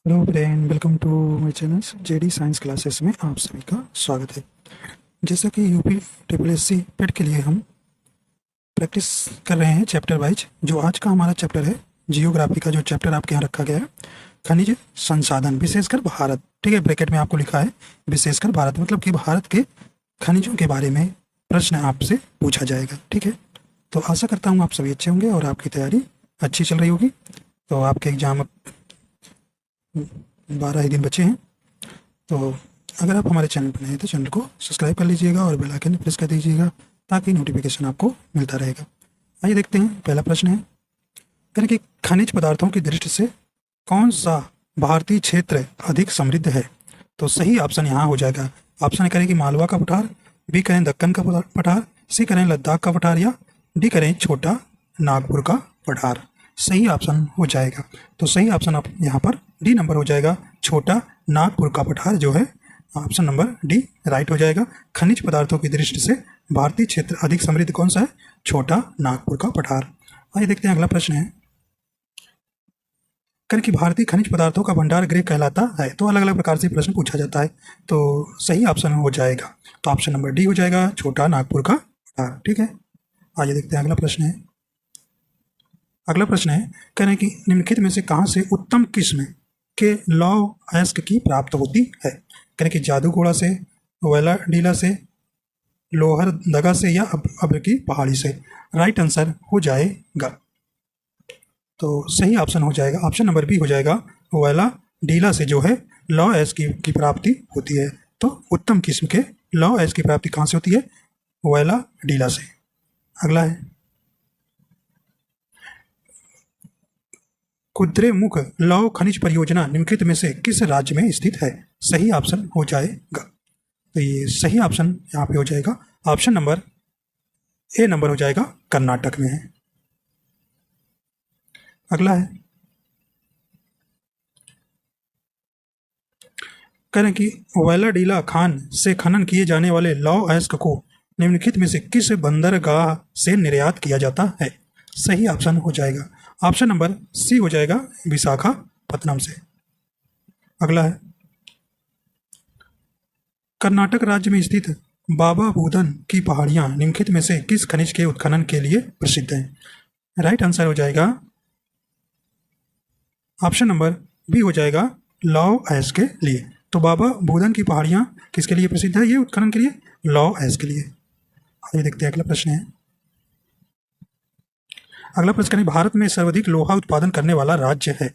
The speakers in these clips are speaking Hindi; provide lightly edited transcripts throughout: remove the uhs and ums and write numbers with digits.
Hello friend, welcome to my channel JD science classes में आप सभी का स्वागत है। जैसा कि UP triple S C PET के लिए हम प्रैक्टिस कर रहे हैं चैप्टर वाइज। जो आज का हमारा चैप्टर है जियोग्राफी का, जो चैप्टर आपके यहाँ रखा गया है खनिज संसाधन विशेषकर भारत। ठीक है, ब्रैकेट में आपको लिखा है विशेषकर भारत, मतलब कि भारत के खनिजों के बारे में प्रश्न आपसे पूछा जाएगा। ठीक है, तो आशा करता हूँ आप सभी अच्छे होंगे और आपकी तैयारी अच्छी चल रही होगी। तो आपके एग्जाम 12 ही दिन बचे हैं। तो अगर आप हमारे चैनल पर नए हैं तो चैनल को सब्सक्राइब कर लीजिएगा और बेल आइकन प्रेस कर दीजिएगा ताकि नोटिफिकेशन आपको मिलता रहेगा। आइए देखते हैं, पहला प्रश्न है करें कि खनिज पदार्थों की दृष्टि से कौन सा भारतीय क्षेत्र अधिक समृद्ध है। तो सही ऑप्शन यहाँ हो जाएगा। ऑप्शन करें कि मालवा का पठार, बी करें दक्कन का पठार, सी करें लद्दाख का पठार, या डी करें छोटा नागपुर का पठार। सही ऑप्शन हो जाएगा। तो सही ऑप्शन आप यहाँ पर डी नंबर हो जाएगा, छोटा नागपुर का पठार जो है ऑप्शन नंबर डी राइट हो जाएगा। खनिज पदार्थों की दृष्टि से भारतीय क्षेत्र अधिक समृद्ध कौन सा है? छोटा नागपुर का पठार। आइए देखते हैं, अगला प्रश्न है करें कि भारतीय खनिज पदार्थों का भंडार गृह कहलाता है। तो अलग अलग प्रकार से प्रश्न पूछा जाता है, तो सही ऑप्शन हो जाएगा। तो ऑप्शन नंबर डी हो जाएगा, छोटा नागपुर का पठार। ठीक है, आइए देखते हैं, अगला प्रश्न है करें कि निम्नलिखित में से कहाँ से उत्तम किस्म के लौह अयस्क की प्राप्त होती है। करें कि जादू घोड़ा से, वेला डीला से, लोहर दगा से, या अब्र की पहाड़ी से। राइट आंसर हो जाएगा। तो सही ऑप्शन हो जाएगा, ऑप्शन नंबर बी हो जाएगा, वेला डीला से जो है लौह अयस्क की प्राप्ति होती है। तो उत्तम किस्म के लौह अयस्क की प्राप्ति कहाँ से होती है? वेला डीला से। अगला है कुद्रेमुख लौह खनिज परियोजना निम्नलिखित में से किस राज्य में स्थित है। सही ऑप्शन हो जाएगा। तो ये सही ऑप्शन यहाँ पे हो जाएगा, ऑप्शन नंबर ए नंबर हो जाएगा, कर्नाटक में है। अगला है करें कि वेलाडीला खान से खनन किए जाने वाले लौह अयस्क को निम्नलिखित में से किस बंदरगाह से निर्यात किया जाता है। सही ऑप्शन हो जाएगा, ऑप्शन नंबर सी हो जाएगा, विशाखापत्तनम से। अगला है कर्नाटक राज्य में स्थित बाबा बूदन की पहाड़ियां निम्नलिखित में से किस खनिज के उत्खनन के लिए प्रसिद्ध हैं। राइट आंसर हो जाएगा, ऑप्शन नंबर बी हो जाएगा, लौह अयस्क के लिए। तो बाबा बूदन की पहाड़ियां किसके लिए प्रसिद्ध है? ये उत्खनन के लिए, लौह अयस्क के लिए। आइए देखते हैं, अगला प्रश्न है भारत में सर्वाधिक लोहा उत्पादन करने वाला राज्य है।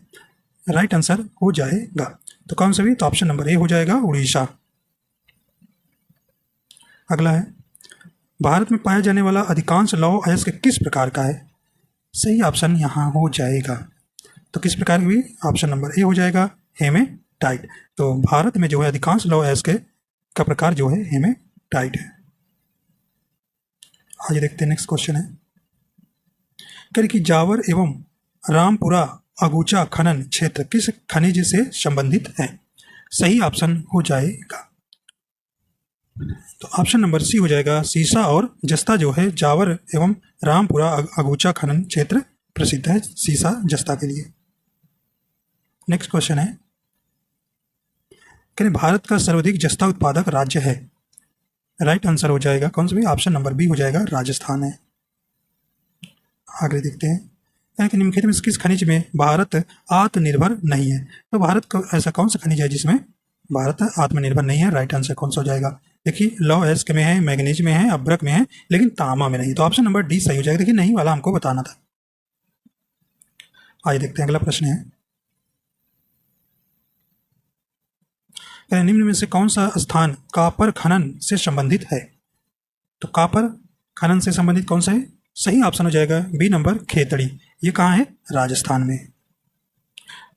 राइट आंसर हो जाएगा। तो कौन सा भी? तो ऑप्शन नंबर ए हो जाएगा, उड़ीसा। अगला है भारत में पाया जाने वाला अधिकांश लौह अयस्क किस प्रकार का है। सही ऑप्शन यहाँ हो जाएगा। तो किस प्रकार की? ऑप्शन नंबर ए हो जाएगा, हेमेटाइट। तो भारत में जो है अधिकांश लौह अयस्क का प्रकार जो है हेमेटाइट है। आइए देखते हैं, नेक्स्ट क्वेश्चन है करें कि जावर एवं रामपुरा अगुचा खनन क्षेत्र किस खनिज से संबंधित है। सही ऑप्शन हो जाएगा। तो ऑप्शन नंबर सी हो जाएगा, सीसा और जस्ता जो है जावर एवं रामपुरा अगुचा खनन क्षेत्र प्रसिद्ध है सीसा जस्ता के लिए। नेक्स्ट क्वेश्चन है करें भारत का सर्वाधिक जस्ता उत्पादक राज्य है। राइट आंसर हो जाएगा कौन सा भी? ऑप्शन नंबर बी हो जाएगा, राजस्थान है। आगे देखते हैं कि निम्नलिखित में किस खनिज में भारत आत्मनिर्भर नहीं है। तो भारत का ऐसा कौन सा खनिज है जिसमें भारत आत्मनिर्भर नहीं है? राइट आंसर कौन सा हो जाएगा? देखिए, लौह अयस्क में है, मैग्नीज में है, अब्रक में है, लेकिन तांबा में नहीं। तो ऑप्शन नंबर डी सही हो जाएगा। देखिए, नहीं वाला हमको बताना था। आइए देखते हैं, अगला प्रश्न है निम्न में से कौन सा स्थान कापर खनन से संबंधित है। तो कापर खनन से संबंधित कौन सा है? सही ऑप्शन हो जाएगा, बी नंबर, खेतड़ी। ये कहाँ है? राजस्थान में।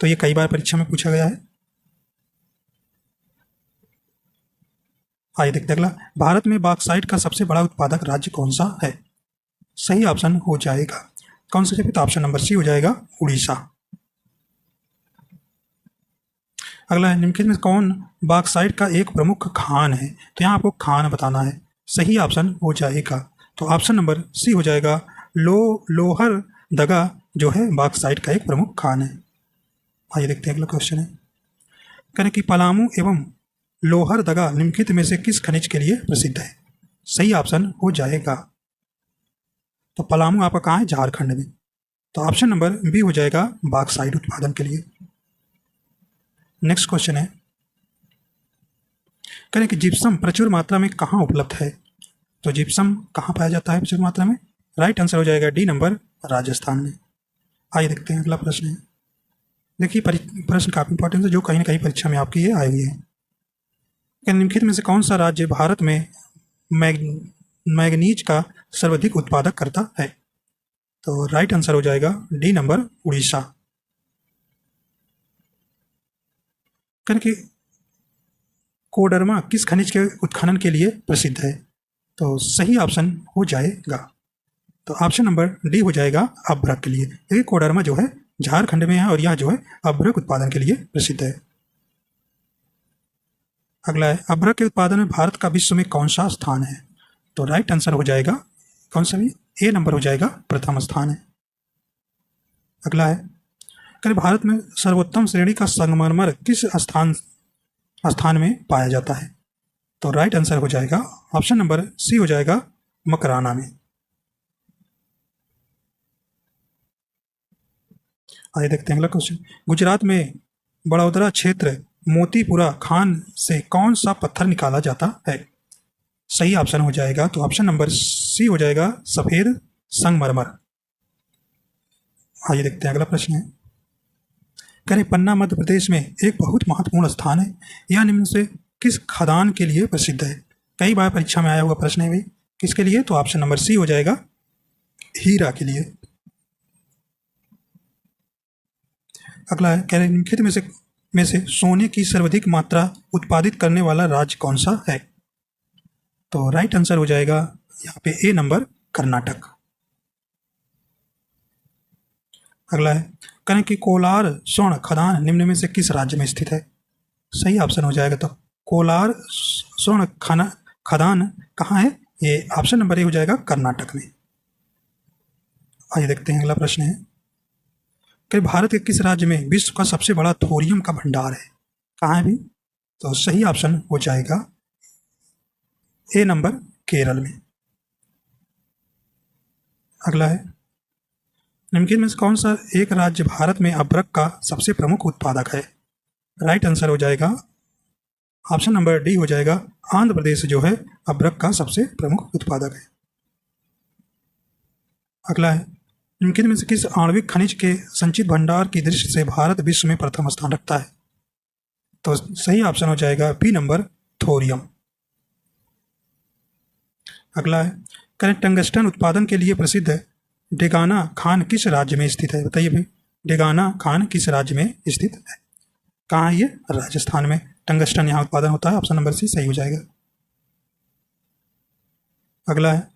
तो ये कई बार परीक्षा में पूछा गया है। आइए देखते हैं अगला, भारत में बॉक्साइट का सबसे बड़ा उत्पादक राज्य कौन सा है। सही ऑप्शन हो जाएगा कौन सा? तो ऑप्शन नंबर सी हो जाएगा, उड़ीसा। अगला है निम्नलिखित में कौन बॉक्साइट का एक प्रमुख खान है। तो यहाँ आपको खान बताना है। सही ऑप्शन हो जाएगा। तो ऑप्शन नंबर सी हो जाएगा, लोहर दगा जो है बॉक्साइट का एक प्रमुख खान है। आइए देखते हैं, अगला क्वेश्चन है करें कि पलामू एवं लोहरदगा निम्नलिखित में से किस खनिज के लिए प्रसिद्ध है? सही ऑप्शन हो जाएगा, तो पलामू आपका कहाँ है? झारखंड में। तो ऑप्शन नंबर बी हो जाएगा बॉक्साइट उत्पादन के लिए। नेक्स्ट क्वेश्चन है, करें कि जिप्सम प्रचुर मात्रा में कहाँ उपलब्ध है? तो जिप्सम कहाँ पाया जाता है प्रचुर मात्रा में? राइट आंसर हो जाएगा डी नंबर, राजस्थान में। आइए देखते हैं अगला प्रश्न है। देखिए प्रश्न काफी इंपॉर्टेंट है, जो कहीं ना कहीं परीक्षा में आपकी ये आई हुई है। निम्नलिखित में से कौन सा राज्य भारत में मैग्नीज का सर्वाधिक उत्पादक करता है? तो राइट आंसर हो जाएगा डी नंबर, उड़ीसा। कि कोडरमा किस खनिज के उत्खनन के लिए प्रसिद्ध है? तो सही ऑप्शन हो जाएगा, तो ऑप्शन नंबर डी हो जाएगा अभ्रक के लिए। देखिए कोडरमा जो है झारखंड में है और यह जो है अभ्रक उत्पादन के लिए प्रसिद्ध है। अगला है, अभ्रक के उत्पादन में भारत का विश्व में कौन सा स्थान है? तो राइट आंसर हो जाएगा कौन सा भी? ए नंबर हो जाएगा, प्रथम स्थान है। अगला है, करें भारत में सर्वोत्तम श्रेणी का संगमरमर किस स्थान में पाया जाता है? तो राइट आंसर हो जाएगा ऑप्शन नंबर सी हो जाएगा, मकराना में। आइए देखते हैं अगला क्वेश्चन। गुजरात में बड़ौदरा क्षेत्र मोतीपुरा खान से कौन सा पत्थर निकाला जाता है? सही ऑप्शन हो जाएगा, तो ऑप्शन नंबर सी हो जाएगा, सफेद संगमरमर। आइए देखते हैं अगला प्रश्न है, करें पन्ना मध्य प्रदेश में एक बहुत महत्वपूर्ण स्थान है, यह निम्न से किस खदान के लिए प्रसिद्ध है? कई बार परीक्षा में आया हुआ प्रश्न है भाई, किसके लिए? तो ऑप्शन नंबर सी हो जाएगा, हीरा के लिए। अगला है, कह रहे निम्नलिखित में से सोने की सर्वाधिक मात्रा उत्पादित करने वाला राज्य कौन सा है? तो राइट आंसर हो जाएगा यहाँ पे ए नंबर, कर्नाटक। अगला है, कहें कि कोलार स्वर्ण खदान निम्न में से किस राज्य में स्थित है? सही ऑप्शन हो जाएगा, तो कोलार स्वर्ण खदान कहाँ है? ये ऑप्शन नंबर ए हो जाएगा, कर्नाटक में। आइए देखते हैं अगला प्रश्न है, कि भारत के किस राज्य में विश्व का सबसे बड़ा थोरियम का भंडार है? कहाँ है भी? तो सही ऑप्शन हो जाएगा ए नंबर, केरल में। अगला है, निम्नलिखित में से कौन सा एक राज्य भारत में अभ्रक का सबसे प्रमुख उत्पादक है? राइट आंसर हो जाएगा ऑप्शन नंबर डी हो जाएगा, आंध्र प्रदेश जो है अभ्रक का सबसे प्रमुख उत्पादक है। अगला है, निम्नलिखित में से किस आणविक खनिज के संचित भंडार की दृष्टि से भारत विश्व में प्रथम स्थान रखता है? तो सही ऑप्शन हो जाएगा बी नंबर, थोरियम। अगला है, करें टंगस्टन उत्पादन के लिए प्रसिद्ध डेगाना खान किस राज्य में स्थित है? बताइए भाई, डेगाना खान किस राज्य में स्थित है? कहाँ है ये? राजस्थान में टंगस्टन यहाँ उत्पादन होता है। ऑप्शन नंबर सी सही हो जाएगा। अगला है,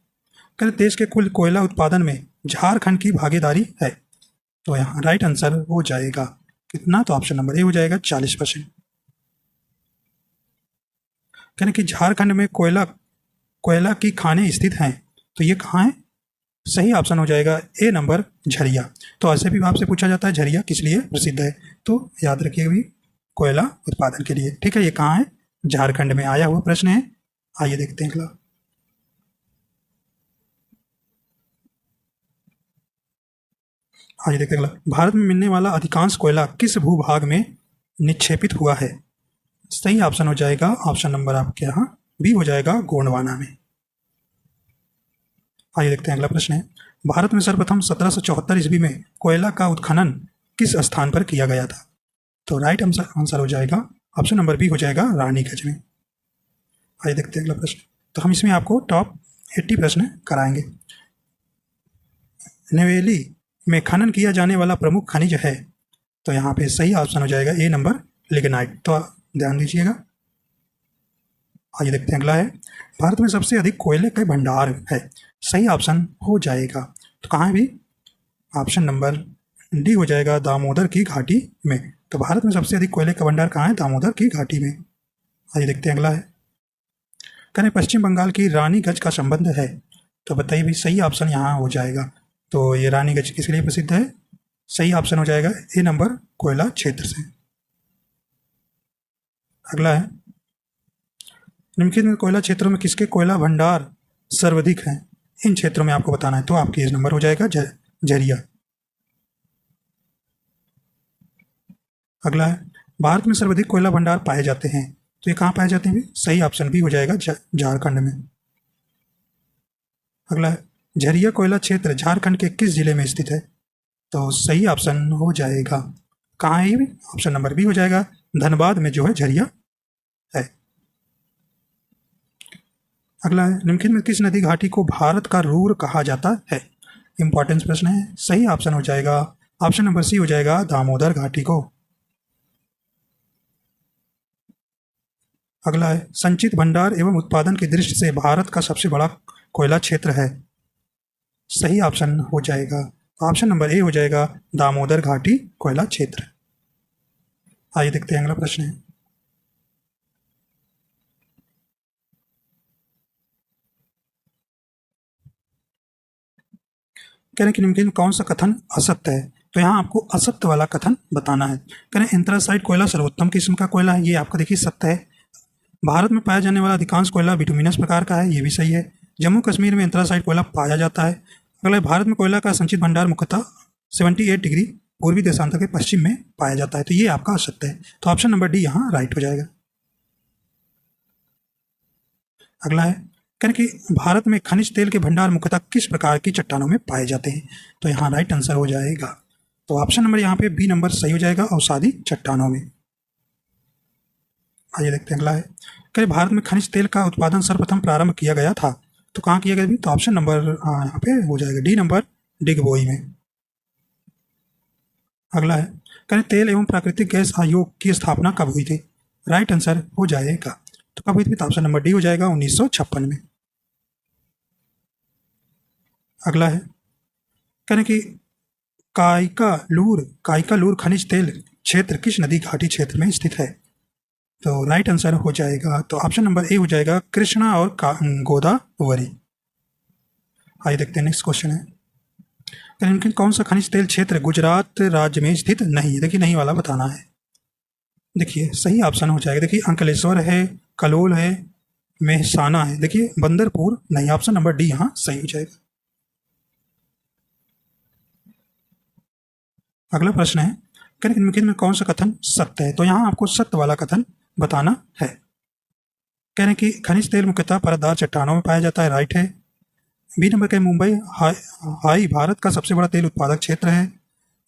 करें देश के कुल कोयला उत्पादन में झारखंड की भागीदारी है? तो यहाँ राइट आंसर हो जाएगा कितना? तो ऑप्शन नंबर ए हो जाएगा, 40%। करें कि झारखंड में कोयला की खानें स्थित हैं, तो ये कहाँ है? सही ऑप्शन हो जाएगा ए नंबर, झरिया। तो ऐसे भी आपसे पूछा जाता है झरिया किस लिए प्रसिद्ध है, तो याद रखिएगा भी कोयला उत्पादन के लिए। ठीक है, ये कहाँ है? झारखंड में आया हुआ प्रश्न है। आइए देखते हैं अगला। आइए देखते हैं अगला, भारत में मिलने वाला अधिकांश कोयला किस भूभाग में निक्षेपित हुआ है? सही ऑप्शन हो जाएगा ऑप्शन नंबर आपके यहाँ बी हो जाएगा, गोंडवाना में। आइए देखते हैं अगला प्रश्न है, भारत में सर्वप्रथम 1774 ईस्वी में कोयला का उत्खनन किस स्थान पर किया गया था? तो राइट आंसर हो जाएगा ऑप्शन नंबर बी हो जाएगा, रानीगंज में। आइए देखते हैं अगला प्रश्न, तो हम इसमें आपको टॉप 80 प्रश्न कराएंगे। नवेली में खनन किया जाने वाला प्रमुख खनिज है? तो यहाँ पे सही ऑप्शन हो जाएगा ए नंबर, लिग्नाइट। तो ध्यान दीजिएगा। आइए देखते हैं अगला है, भारत में सबसे अधिक कोयले का भंडार है? सही ऑप्शन हो जाएगा, तो कहाँ भी? ऑप्शन नंबर डी हो जाएगा, दामोदर की घाटी में। तो भारत में सबसे अधिक कोयले का भंडार कहाँ है? दामोदर की घाटी में। आइए देखते हैं अगला है, करें पश्चिम बंगाल की रानीगंज का संबंध है? तो बताइए भी, सही ऑप्शन यहाँ हो जाएगा। तो ये रानीगंज किस लिए प्रसिद्ध है? सही ऑप्शन हो जाएगा ए नंबर, कोयला क्षेत्र से। अगला है, निम्नलिखित में कोयला क्षेत्रों में किसके कोयला भंडार सर्वाधिक हैं? इन क्षेत्रों में आपको बताना है, तो आपके इस नंबर हो जाएगा झरिया। अगला है, भारत में सर्वाधिक कोयला भंडार पाए जाते हैं, तो ये कहाँ पाए जाते हैं? सही ऑप्शन बी हो जाएगा झारखंड में। अगला है, झरिया कोयला क्षेत्र झारखंड के किस जिले में स्थित है? तो सही ऑप्शन हो जाएगा, कहाँ है ये? ऑप्शन नंबर बी हो जाएगा, धनबाद में जो है झरिया है। अगला है, निम्नलिखित में किस नदी घाटी को भारत का रूर कहा जाता है? इंपॉर्टेंस प्रश्न है। सही ऑप्शन हो जाएगा ऑप्शन नंबर सी हो जाएगा, दामोदर घाटी को। अगला है, संचित भंडार एवं उत्पादन की दृष्टि से भारत का सबसे बड़ा कोयला क्षेत्र है? सही ऑप्शन हो जाएगा ऑप्शन नंबर ए हो जाएगा, दामोदर घाटी कोयला क्षेत्र। आइए देखते हैं अगला प्रश्न है, कह रहे हैं कि निम्नलिखित कौन सा कथन असत्य है? तो यहाँ आपको असत्य वाला कथन बताना है। कह रहे हैं एंथ्रासाइट कोयला सर्वोत्तम किस्म का कोयला है, ये आपका देखिए सत्य है। भारत में पाया जाने वाला अधिकांश कोयला बिटुमिनस प्रकार का है, ये भी सही है। जम्मू कश्मीर में एंथ्रासाइट कोयला पाया जाता है। अगला, भारत में कोयला का संचित भंडार मुख्यतः 78 डिग्री पूर्वी देशांतर के पश्चिम में पाया जाता है, तो ये आपका असत्य है। तो ऑप्शन नंबर डी यहाँ राइट हो जाएगा। अगला है, कह रहे कि भारत में खनिज तेल के भंडार मुख्यतः किस प्रकार की चट्टानों में पाए जाते हैं? तो यहाँ राइट आंसर हो जाएगा, तो ऑप्शन नंबर यहाँ पे बी नंबर सही हो जाएगा, अवसादी चट्टानों में। आइए देखते हैं अगला है, कह रहे भारत में खनिज तेल का उत्पादन सर्वप्रथम प्रारंभ किया गया था, तो कहाँ किया गया? तो ऑप्शन नंबर यहाँ पे हो जाएगा डी नंबर, डिगबोई में। अगला है, कह रहे तेल एवं प्राकृतिक गैस आयोग की स्थापना कब हुई थी? राइट आंसर हो जाएगा, तो कब हुई थी? तो ऑप्शन नंबर डी हो जाएगा 1956 में। अगला है, कह रहे कि काइकालूर खनिज तेल क्षेत्र किस नदी घाटी क्षेत्र में स्थित है? तो राइट आंसर हो जाएगा, तो ऑप्शन नंबर ए हो जाएगा, कृष्णा और गोदावरी। आइए देखते हैं नेक्स्ट क्वेश्चन है, लेकिन कौन सा खनिज तेल क्षेत्र गुजरात राज्य में स्थित नहीं है? देखिए नहीं वाला बताना है। देखिए सही ऑप्शन हो जाएगा, देखिए अंकलेश्वर है, कलोल है, मेहसाना है, देखिए बंदरपुर नहीं, ऑप्शन नंबर डी यहाँ सही हो जाएगा। अगला प्रश्न है, निम्नलिखित में कौन सा कथन सत्य है? तो यहाँ आपको सत्य वाला कथन बताना है। कह रहे हैं कि खनिज तेल मुख्यतः परतदार चट्टानों में पाया जाता है, राइट है। बी नंबर का मुंबई हाई भारत का सबसे बड़ा तेल उत्पादक क्षेत्र है,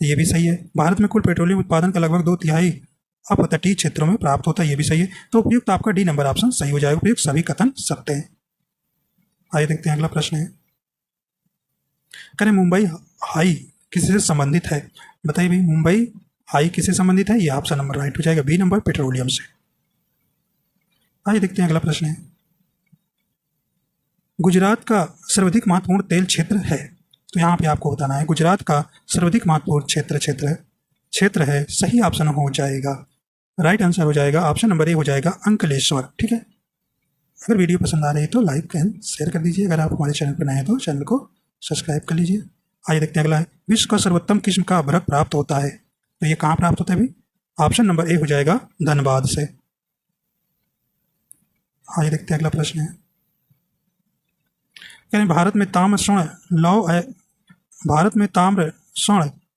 ये भी सही है। भारत में कुल पेट्रोलियम उत्पादन का लगभग 2/3 अपतटीय क्षेत्रों में प्राप्त होता है, ये भी सही है। तो उपयुक्त आपका डी नंबर ऑप्शन सही हो जाएगा, उपयुक्त सभी कथन सत्य हैं। आइए देखते हैं अगला प्रश्न है, करें मुंबई हाई किससे संबंधित है? बताइए भाई, मुंबई हाई किससे संबंधित है? ये ऑप्शन नंबर राइट हो जाएगा, बी नंबर पेट्रोलियम से। आइए देखते हैं अगला प्रश्न है, गुजरात का सर्वाधिक महत्वपूर्ण तेल क्षेत्र है, तो यहाँ पे आपको बताना है गुजरात का सर्वाधिक महत्वपूर्ण क्षेत्र है, सही ऑप्शन हो जाएगा, राइट आंसर हो जाएगा, ऑप्शन नंबर ए हो जाएगा, अंकलेश्वर। ठीक है, अगर वीडियो पसंद आ रही है तो लाइक एंड शेयर कर दीजिए, अगर आप हमारे चैनल पर नए हैं तो चैनल को सब्सक्राइब कर लीजिए। आइए देखते हैं अगला है, विश्व का सर्वोत्तम किस्म का अभ्रक प्राप्त होता है, तो ये कहाँ प्राप्त होता है भाई? ऑप्शन नंबर ए हो जाएगा, धनबाद से। आइए देखते हैं अगला प्रश्न है, यानी भारत में ताम्र स्वर्ण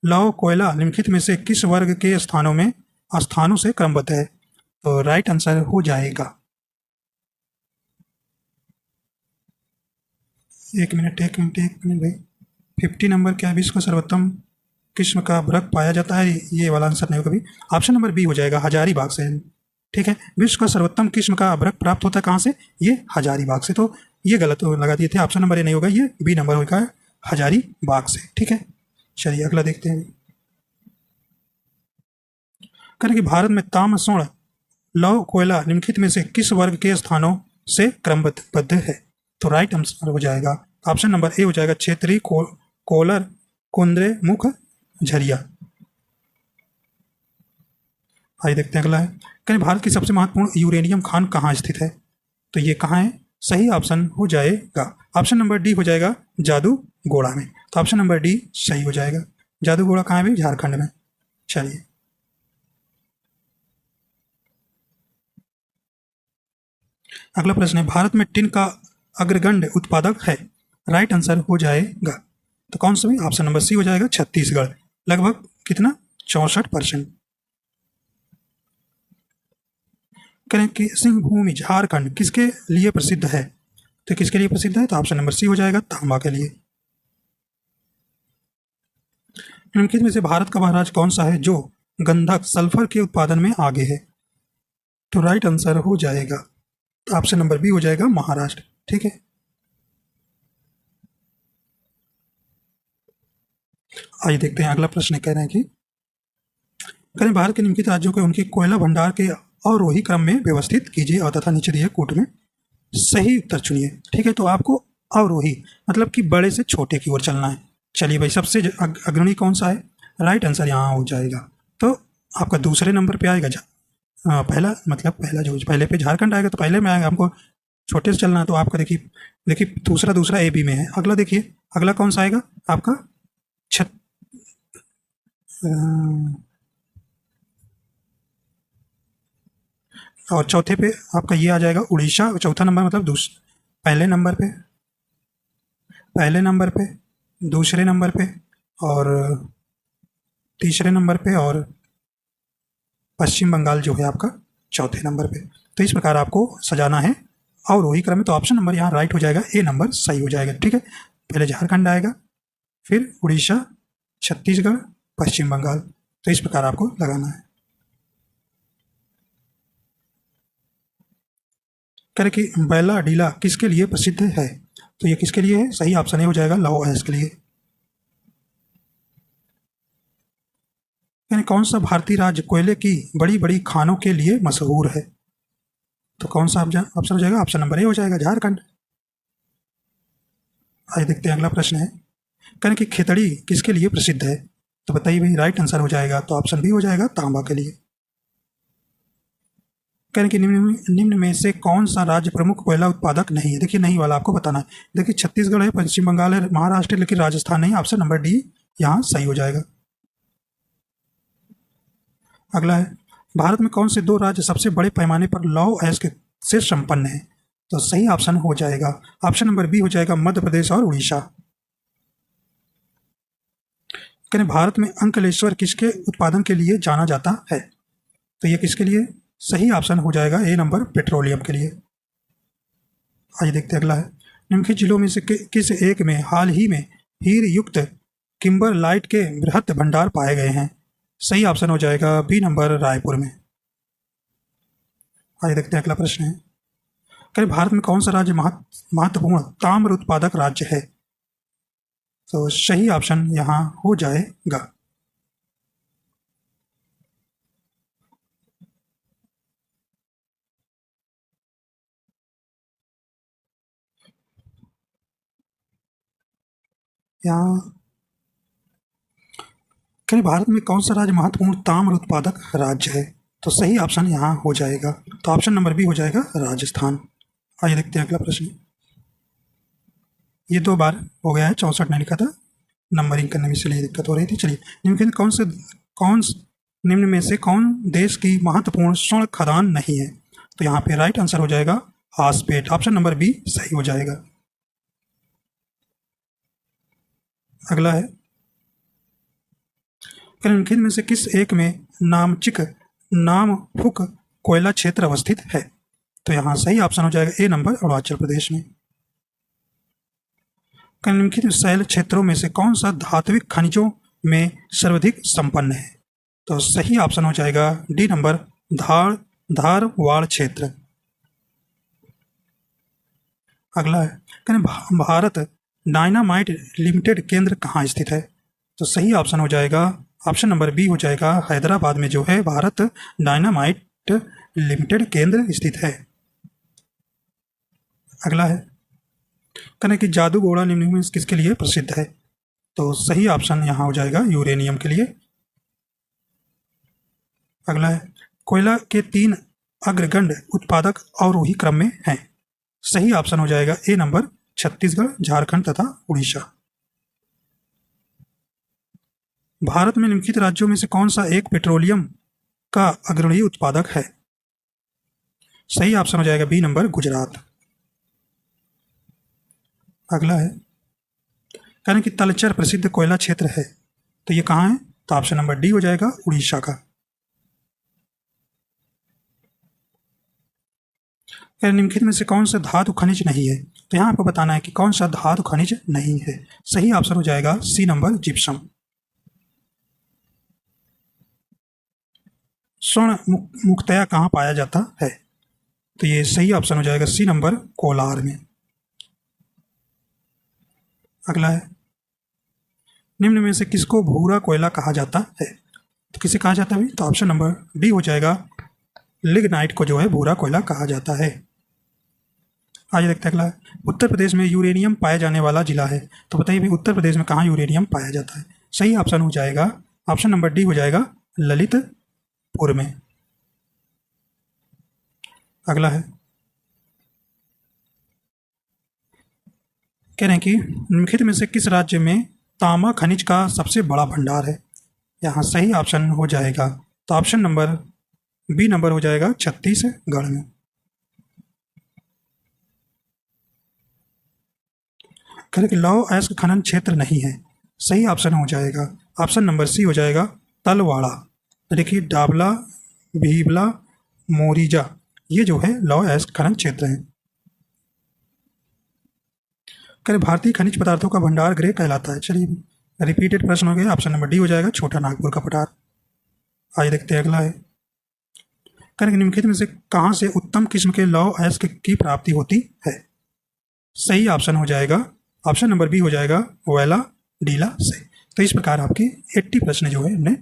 लौह कोयला निम्नलिखित में से किस वर्ग के स्थानों से क्रमबद्ध है? तो राइट आंसर हो जाएगा, एक मिनट भाई, 50 नंबर क्या विश्व का सर्वोत्तम किस्म का अभ्रक पाया जाता है? ये वाला आंसर नहीं होगा कभी, ऑप्शन नंबर बी हो जाएगा, हजारीबाग से। ठीक है, विश्व का सर्वोत्तम किस्म का अभ्रक प्राप्त होता है कहाँ से? ये हजारीबाग से, तो ये गलत लगा दिए थे, ऑप्शन नंबर ए नहीं होगा, ये बी नंबर होगा, हजारीबाग से। ठीक है, चलिए अगला देखते हैं, करें कि भारत में ताम्र स्वर्ण लौह कोयला निम्नलिखित में से किस वर्ग के स्थानों से क्रमबद्ध है? तो राइट आंसर हो जाएगा, ऑप्शन नंबर ए हो जाएगा, क्षेत्रीय कोलर कुंद्रे मुख झरिया। आइए देखते हैं अगला है, कहीं भारत की सबसे महत्वपूर्ण यूरेनियम खान कहाँ स्थित है? तो ये कहाँ है? सही ऑप्शन हो जाएगा, ऑप्शन नंबर डी हो जाएगा, जादूगोड़ा में। तो ऑप्शन नंबर डी सही हो जाएगा, जादूगोड़ा कहाँ है भाई? झारखंड में। चलिए अगला प्रश्न है, भारत में टिन का अग्रगण्य उत्पादक है। राइट आंसर हो जाएगा तो कौन सा भी, ऑप्शन नंबर सी हो जाएगा, छत्तीसगढ़। लगभग कितना, 64%। करें कि सिंहभूमि झारखंड किसके लिए प्रसिद्ध है, तो किसके लिए प्रसिद्ध है, तो ऑप्शन नंबर सी हो जाएगा, तांबा के लिए। निम्नलिखित में से भारत का वह राज्य कौन सा है जो गंधक सल्फर के उत्पादन में आगे है, तो राइट आंसर हो जाएगा, तो ऑप्शन नंबर बी हो जाएगा, महाराष्ट्र। ठीक है, आइए देखते हैं अगला प्रश्न। कह रहे हैं कि करें भारत के निम्नलिखित राज्यों को उनके कोयला भंडार के अवरोही क्रम में व्यवस्थित कीजिए और तथा नीचे दिए कूट में सही उत्तर चुनिए। ठीक है, तो आपको अवरोही मतलब कि बड़े से छोटे की ओर चलना है। चलिए भाई, सबसे अग्रणी कौन सा है, राइट आंसर यहाँ हो जाएगा, तो आपका दूसरे नंबर पे आएगा पहला, मतलब पहला जो पहले पे झारखंड आएगा तो पहले में आएगा, हमको छोटे से चलना है। तो आपका देखिए दूसरा ए बी में है। अगला देखिए, अगला कौन सा आएगा आपका और चौथे पे आपका ये आ जाएगा उड़ीसा। चौथा नंबर मतलब पहले नंबर पे, दूसरे नंबर पे और तीसरे नंबर पे, और पश्चिम बंगाल जो है आपका चौथे नंबर पे। तो इस प्रकार आपको सजाना है और वही क्रम में। तो ऑप्शन नंबर यहाँ राइट हो जाएगा, ए नंबर सही हो जाएगा। ठीक है, पहले झारखंड आएगा, फिर उड़ीसा, छत्तीसगढ़, पश्चिम बंगाल। तो इस प्रकार आपको लगाना है। करें कि बैला डीला किसके लिए प्रसिद्ध है, तो ये किसके लिए है, सही ऑप्शन ए हो जाएगा, लौह अयस्क के लिए। यानी कौन सा भारतीय राज्य कोयले की बड़ी बड़ी खानों के लिए मशहूर है, तो कौन सा ऑप्शन हो जाएगा, ऑप्शन नंबर ए हो जाएगा, झारखंड। आइए देखते हैं अगला प्रश्न है, करें कि खेतड़ी किसके लिए प्रसिद्ध है, तो बताइए भाई, राइट आंसर हो जाएगा, तो ऑप्शन बी हो जाएगा, तांबा के लिए। करें कि निम्न में से कौन सा राज्य प्रमुख कोयला उत्पादक नहीं है, देखिए नहीं वाला आपको बताना है। देखिए छत्तीसगढ़ है, पश्चिम बंगाल है, महाराष्ट्र, लेकिन राजस्थान नहीं। ऑप्शन नंबर डी यहाँ सही हो जाएगा। अगला है, भारत में कौन से दो राज्य सबसे बड़े पैमाने पर लौह अयस्क से संपन्न है, तो सही ऑप्शन हो जाएगा, ऑप्शन नंबर बी हो जाएगा, मध्य प्रदेश और उड़ीसा। करें भारत में अंकलेश्वर किसके उत्पादन के लिए जाना जाता है, तो ये किसके लिए, सही ऑप्शन हो जाएगा, ए नंबर, पेट्रोलियम के लिए। आइए देखते हैं अगला है, निम्नलिखित जिलों में से किस एक में हाल ही में हीर युक्त किम्बरलाइट के बृहत भंडार पाए गए हैं, सही ऑप्शन हो जाएगा, बी नंबर, रायपुर में। आइए देखते हैं अगला प्रश्न है, करें भारत में कौन सा राज्य महत्वपूर्ण ताम्र उत्पादक राज्य है, तो सही ऑप्शन यहाँ हो जाएगा, यहाँ करें भारत में कौन सा राज्य महत्वपूर्ण ताम्र उत्पादक राज्य है, तो सही ऑप्शन यहाँ हो जाएगा, तो ऑप्शन नंबर बी हो जाएगा, राजस्थान। आइए देखते हैं अगला प्रश्न, ये 2 बार हो गया है, 64 नहीं लिखा था, नंबरिंग करने में इसलिए दिक्कत हो रही थी। चलिए, निम्न में से कौन देश की महत्वपूर्ण स्वर्ण खदान नहीं है, तो यहाँ पे राइट आंसर हो जाएगा, हासपेट, ऑप्शन नंबर बी सही हो जाएगा। अगला है, निम्नलिखित में से किस एक में नामचिक नामफुक कोयला क्षेत्र अवस्थित है, तो यहाँ सही ऑप्शन हो जाएगा, ए नंबर, अरुणाचल प्रदेश में। निम्नलिखित शैल क्षेत्रों में से कौन सा धात्विक खनिजों में सर्वाधिक संपन्न है, तो सही ऑप्शन हो जाएगा, डी नंबर, धारवाड़ क्षेत्र। अगला है, भारत डायनामाइट लिमिटेड केंद्र कहाँ स्थित है, तो सही ऑप्शन हो जाएगा, ऑप्शन नंबर बी हो जाएगा, हैदराबाद में जो है भारत डायनामाइट लिमिटेड केंद्र स्थित है। अगला है, कहना कि जादूगोड़ा निम्न में किसके लिए प्रसिद्ध है, तो सही ऑप्शन यहाँ हो जाएगा, यूरेनियम के लिए। अगला है, कोयला के 3 अग्रगण्य उत्पादक अवरोही क्रम में हैं, सही ऑप्शन हो जाएगा, ए नंबर, छत्तीसगढ़, झारखंड तथा उड़ीसा। भारत में निम्नलिखित राज्यों में से कौन सा एक पेट्रोलियम का अग्रणी उत्पादक है, सही ऑप्शन हो जाएगा बी नंबर गुजरात। अगला है, कह रहे हैं कि तलचर प्रसिद्ध कोयला क्षेत्र है, तो ये कहाँ है? तो ऑप्शन नंबर डी हो जाएगा उड़ीसा का। निम्नलिखित में से कौन सा धातु खनिज नहीं है? तो यहाँ आपको बताना है कि कौन सा धातु खनिज नहीं है। सही ऑप्शन हो जाएगा सी नंबर जिप्सम। स्वर्ण मुख्यतया कहाँ पाया जाता है? तो ये सही ऑप्शन हो जाएगा सी नंबर कोलार में। अगला है, निम्न में से किसको भूरा कोयला कहा जाता है? तो किसे कहा जाता है? तो ऑप्शन नंबर डी हो जाएगा लिग्नाइट को जो है भूरा कोयला कहा जाता है। आइए देखते हैं अगला है, उत्तर प्रदेश में यूरेनियम पाया जाने वाला जिला है, तो बताइए भी उत्तर प्रदेश में कहाँ यूरेनियम पाया जाता है? सही ऑप्शन हो जाएगा ऑप्शन नंबर डी हो जाएगा ललितपुर में। अगला है, कह रहे हैं कि निम्नलिखित में से किस राज्य में तांबा खनिज का सबसे बड़ा भंडार है? यहाँ सही ऑप्शन हो जाएगा, तो ऑप्शन नंबर बी नंबर हो जाएगा छत्तीसगढ़ में। कह रहे कि लौह अयस्क खनन क्षेत्र नहीं है, सही ऑप्शन हो जाएगा ऑप्शन नंबर सी हो जाएगा तलवाड़ा। देखिए डाबला, भीबला, मोरिजा, ये जो है लौह अयस्क खनन क्षेत्र है। कह रहे भारतीय खनिज पदार्थों का भंडार गृह कहलाता है। चलिए रिपीटेड प्रश्न हो गया, ऑप्शन नंबर डी हो जाएगा छोटा नागपुर का पठार। आइए देखते हैं अगला है, कह रहे निम्नलिखित में से कहाँ से उत्तम किस्म के लौह अयस्क की प्राप्ति होती है? सही ऑप्शन हो जाएगा ऑप्शन नंबर बी हो जाएगा वेला डीला से। तो इस प्रकार आपके 80 प्रश्न जो है हमने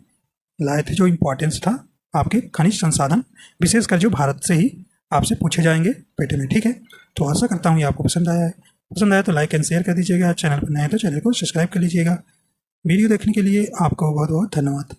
लाए थे, जो इम्पोर्टेंस था आपके खनिज संसाधन, विशेषकर जो भारत से ही आपसे पूछे जाएंगे पेटे में। ठीक है, तो आशा करता हूँ ये आपको पसंद आया है। पसंद आया तो लाइक एंड शेयर कर दीजिएगा। चैनल पर नए हैं तो चैनल को सब्सक्राइब कर लीजिएगा। वीडियो देखने के लिए आपको बहुत बहुत धन्यवाद।